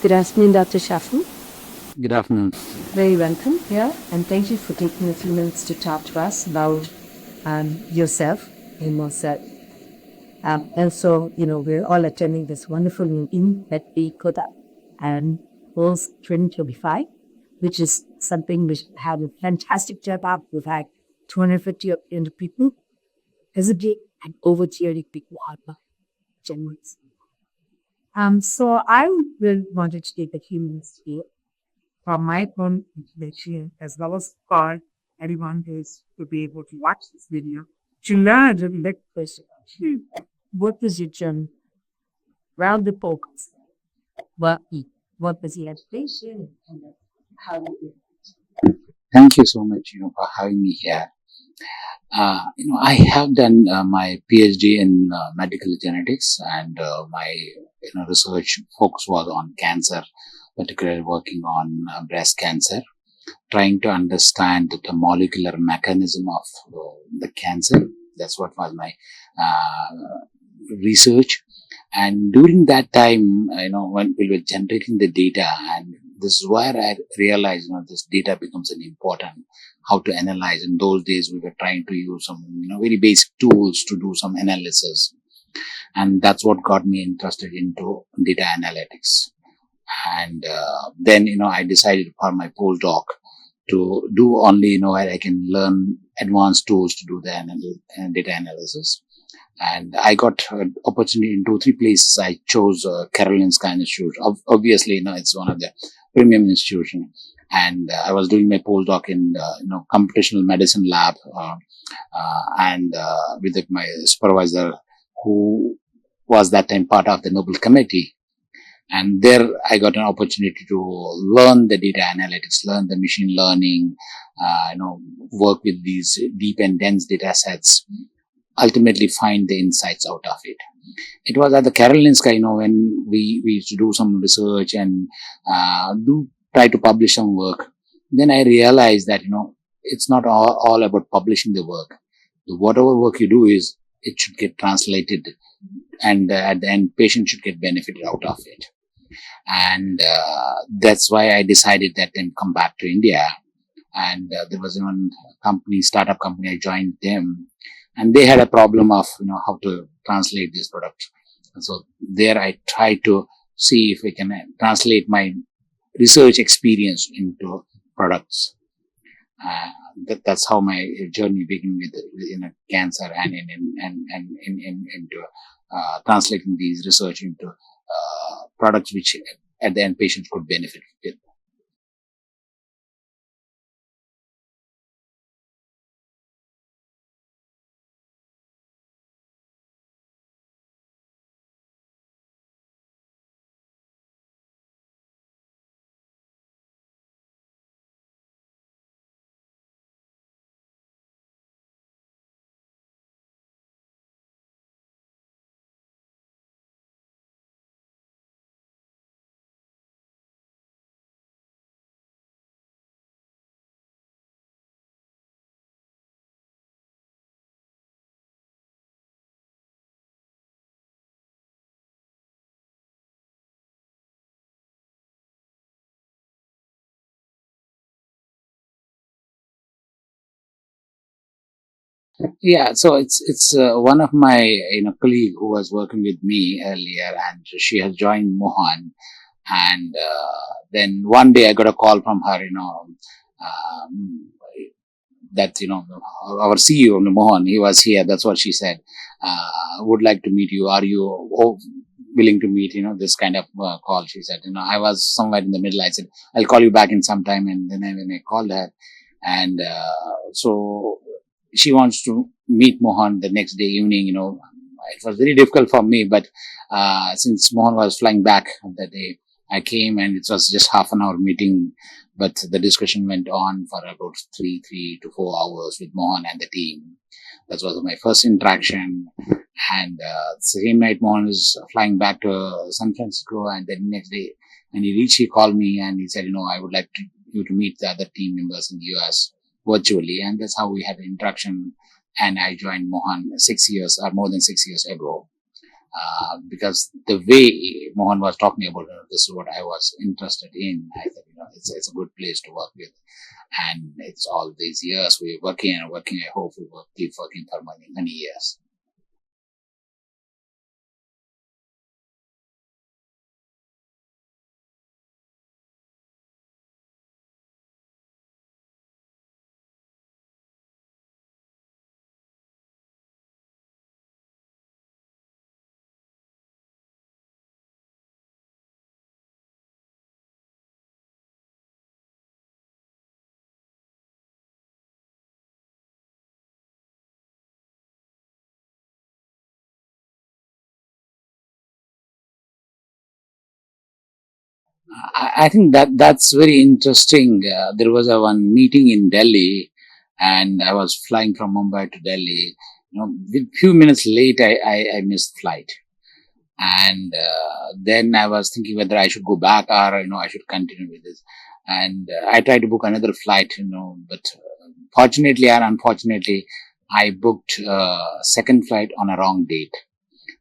Good afternoon, Dr. Shafi. Good afternoon. Very welcome here, and thank you for taking a few minutes to talk to us about yourself and myself. And so, we're all attending this wonderful meeting that we put up and was 2025, which is something which had a fantastic turn up. We've had 250 people hesitate and overcheering big water generals. So I will wanted to take a few minutes here from my own information as well as for everyone who's to be able to watch this video to learn the next question. What was your journey around the focus? What was the education and how did you Thank you so much, for having me here. I have done my PhD in medical genetics, and my research focus was on cancer, particularly working on breast cancer, trying to understand the molecular mechanism of the cancer. That's what was my research. And during that time, when we were generating the data, and this is where I realized, this data becomes an important, how to analyze. In those days, we were trying to use some, very basic tools to do some analysis. And that's what got me interested into data analytics. And then, I decided for my postdoc to do only, where I can learn advanced tools to do the data analysis. And I got an opportunity in 2-3 places. I chose Karolinska Institute. Obviously, it's one of the premium institutions. And I was doing my postdoc in, computational medicine lab, and with my supervisor, who was that time part of the Nobel Committee. And there I got an opportunity to learn the data analytics, learn the machine learning, work with these deep and dense data sets, ultimately find the insights out of it. It was at the Karolinska, when we used to do some research and try to publish some work. Then I realized that, it's not all about publishing the work. Whatever work you do is, it should get translated, and at the end, patients should get benefited out of it. And that's why I decided that then come back to India. And there was one startup company, I joined them. And they had a problem of, how to translate this product. And so there I tried to see if I can translate my research experience into products. That's how my journey began with cancer and into translating these research into products which at the end patients could benefit with. Yeah, so it's one of my colleague who was working with me earlier, and she has joined Mohan. And then one day I got a call from her, that our CEO Mohan, he was here. That's what she said. Would like to meet you. Are you willing to meet? This kind of call. She said. I was somewhere in the middle. I said I'll call you back in some time, and then when I called her, and so she wants to meet Mohan the next day evening. It was very difficult for me, but since Mohan was flying back that day, I came, and it was just half an hour meeting, but the discussion went on for about 3 to 4 hours with Mohan and the team. That was my first interaction. And the same night, Mohan was flying back to San Francisco, and then next day when he reached, he called me and he said, I would like you to meet the other team members in the US virtually. And that's how we had an interaction. And I joined Mohan 6 years or more than 6 years ago. because the way Mohan was talking about, this is what I was interested in. I thought, it's a good place to work with. And it's all these years we're working and working. I hope we will keep working for many years. I think that's very interesting. There was one meeting in Delhi, and I was flying from Mumbai to Delhi. With few minutes late, I missed flight, and then I was thinking whether I should go back or I should continue with this. And I tried to book another flight, but fortunately or unfortunately, I booked second flight on a wrong date,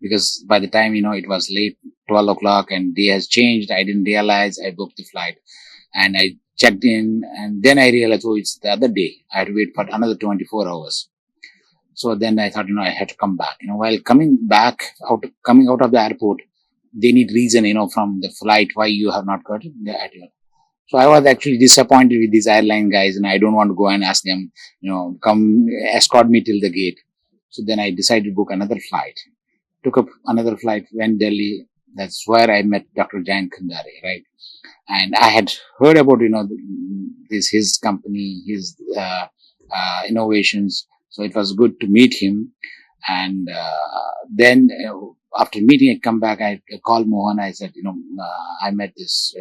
because by the time it was late 12 o'clock and day has changed. I didn't realize. I booked the flight and I checked in, and then I realized, oh, it's the other day. I had to wait for another 24 hours. So then I thought, I had to come back. While coming out of the airport, they need reason, from the flight why you have not got it. So I was actually disappointed with these airline guys, and I don't want to go and ask them, come escort me till the gate. So then I decided to book another flight. Took up another flight, went Delhi. That's where I met Dr. Jayant Khandare, right? And I had heard about, his company, his innovations. So it was good to meet him. And then after meeting, I come back, I called Mohan. I said, I met this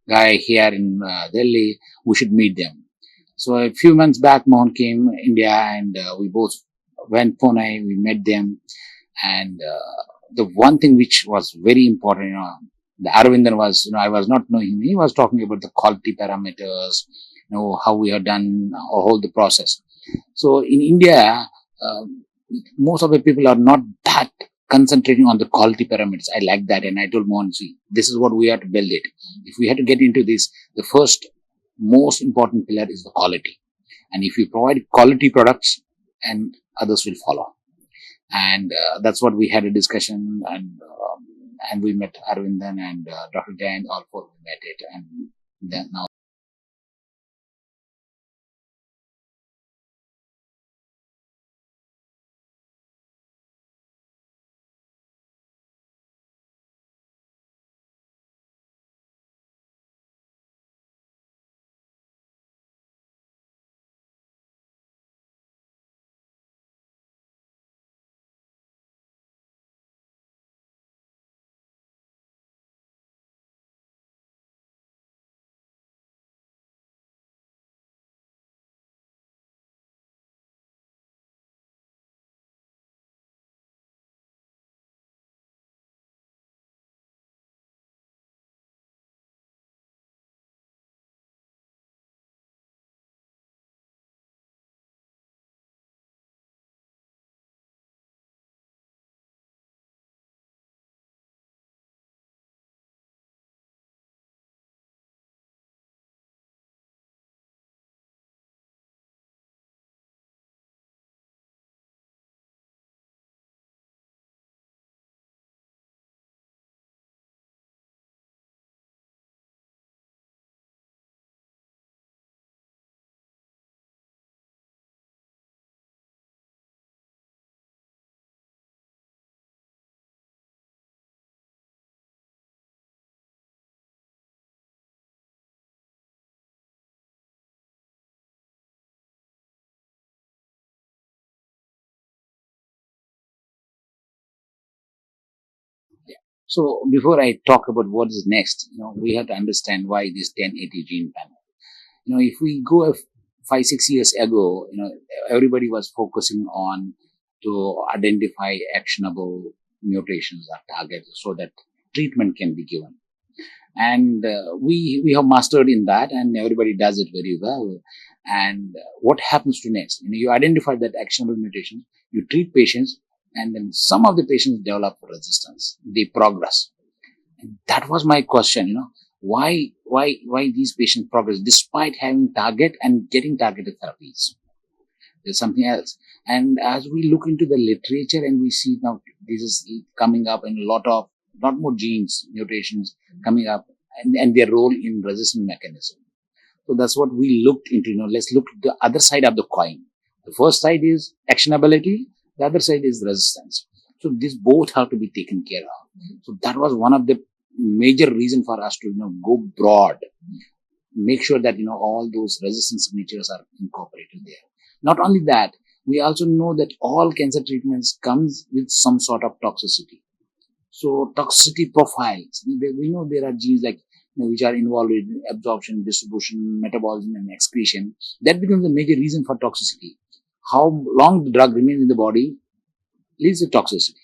guy here in Delhi. We should meet them. So a few months back, Mohan came India, and we both went Pune. We met them. And the one thing which was very important, the Aravindan was, I was not knowing him. He was talking about the quality parameters, how we have done all the process. So in India, most of the people are not that concentrating on the quality parameters. I like that. And I told Mohan, see, this is what we have to build it. If we had to get into this, the first most important pillar is the quality. And if you provide quality products, and others will follow. And that's what we had a discussion, and we met Aravindan and Dr. Jayant, all four we met it, and then now. So before I talk about what is next, we have to understand why this 1080 gene panel. If we go 5-6 years ago, everybody was focusing on to identify actionable mutations or targets so that treatment can be given. And we have mastered in that, and everybody does it very well. And what happens to next? You identify that actionable mutation, you treat patients, And then some of the patients develop resistance, they progress. And that was my question, why these patients progress despite having target and getting targeted therapies? There's something else. And as we look into the literature and we see now this is coming up in a lot more genes, mutations coming up and their role in resistant mechanism. So that's what we looked into. Let's look at the other side of the coin. The first side is actionability. The other side is resistance. So these both have to be taken care of. So that was one of the major reason for us to, go broad, make sure that, all those resistance signatures are incorporated there. Not only that, we also know that all cancer treatments comes with some sort of toxicity. So toxicity profiles, we know there are genes like, which are involved in absorption, distribution, metabolism, and excretion. That becomes a major reason for toxicity. How long the drug remains in the body leads to toxicity.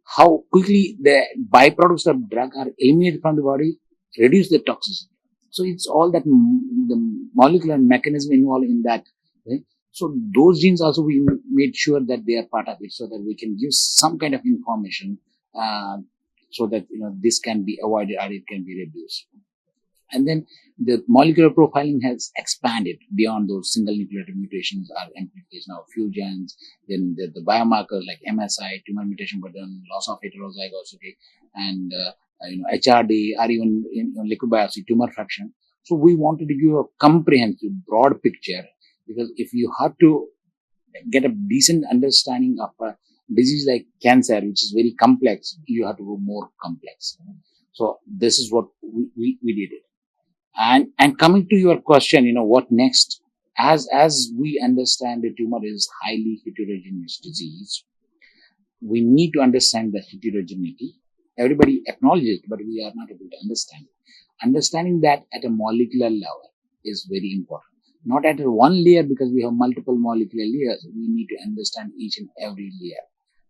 How quickly the byproducts of drug are eliminated from the body reduce the toxicity. So it's all that the molecular mechanism involved in that. Right? So those genes also we made sure that they are part of it, so that we can give some kind of information, so that this can be avoided or it can be reduced. And then the molecular profiling has expanded beyond those single nucleotide mutations or amplification of fusions. Then the biomarkers like MSI, tumor mutation burden, loss of heterozygosity, and HRD, or even liquid biopsy, tumor fraction. So we wanted to give a comprehensive, broad picture, because if you have to get a decent understanding of a disease like cancer, which is very complex, you have to go more complex. So this is what we did it. And coming to your question, what next? As we understand the tumor is highly heterogeneous disease, we need to understand the heterogeneity. Everybody acknowledges it, but we are not able to understand it. Understanding that at a molecular level is very important. Not at one layer, because we have multiple molecular layers. We need to understand each and every layer.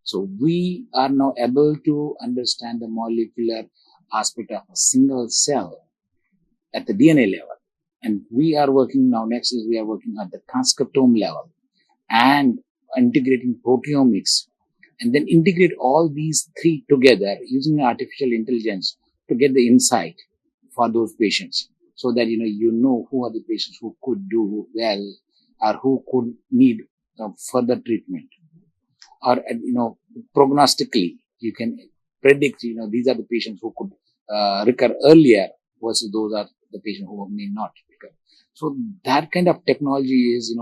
So we are now able to understand the molecular aspect of a single cell at the DNA level. And we are working now, next is we are working at the transcriptome level and integrating proteomics, and then integrate all these three together using artificial intelligence to get the insight for those patients, so that who are the patients who could do well or who could need further treatment, or prognostically you can predict these are the patients who could recur earlier versus those are the patients who may not recur. So that kind of technology is,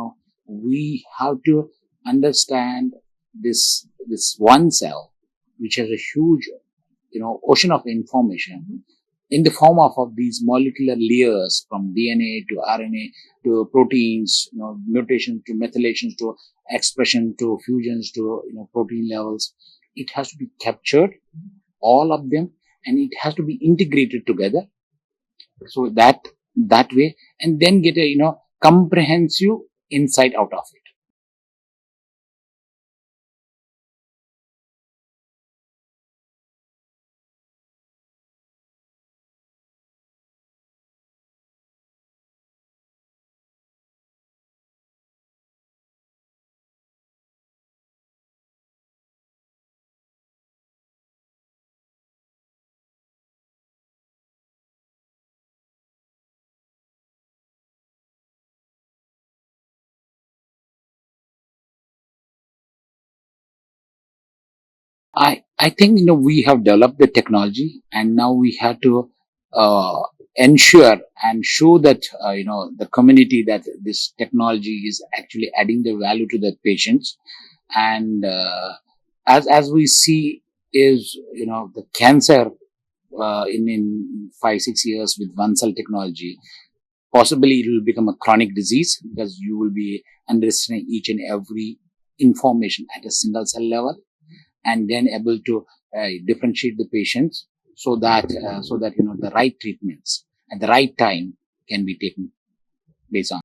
we have to understand this one cell, which has a huge ocean of information in the form of these molecular layers, from DNA to RNA to proteins, mutations to methylations to expression to fusions to protein levels. It has to be captured, all of them, and it has to be integrated together. So that way, and then get a comprehensive insight out of it. I think we have developed the technology, and now we have to ensure and show that the community that this technology is actually adding the value to the patients. And as we see is the cancer in 5-6 years with 1Cell technology, possibly it will become a chronic disease, because you will be understanding each and every information at a single cell level, and then able to differentiate the patients, so that the right treatments at the right time can be taken based on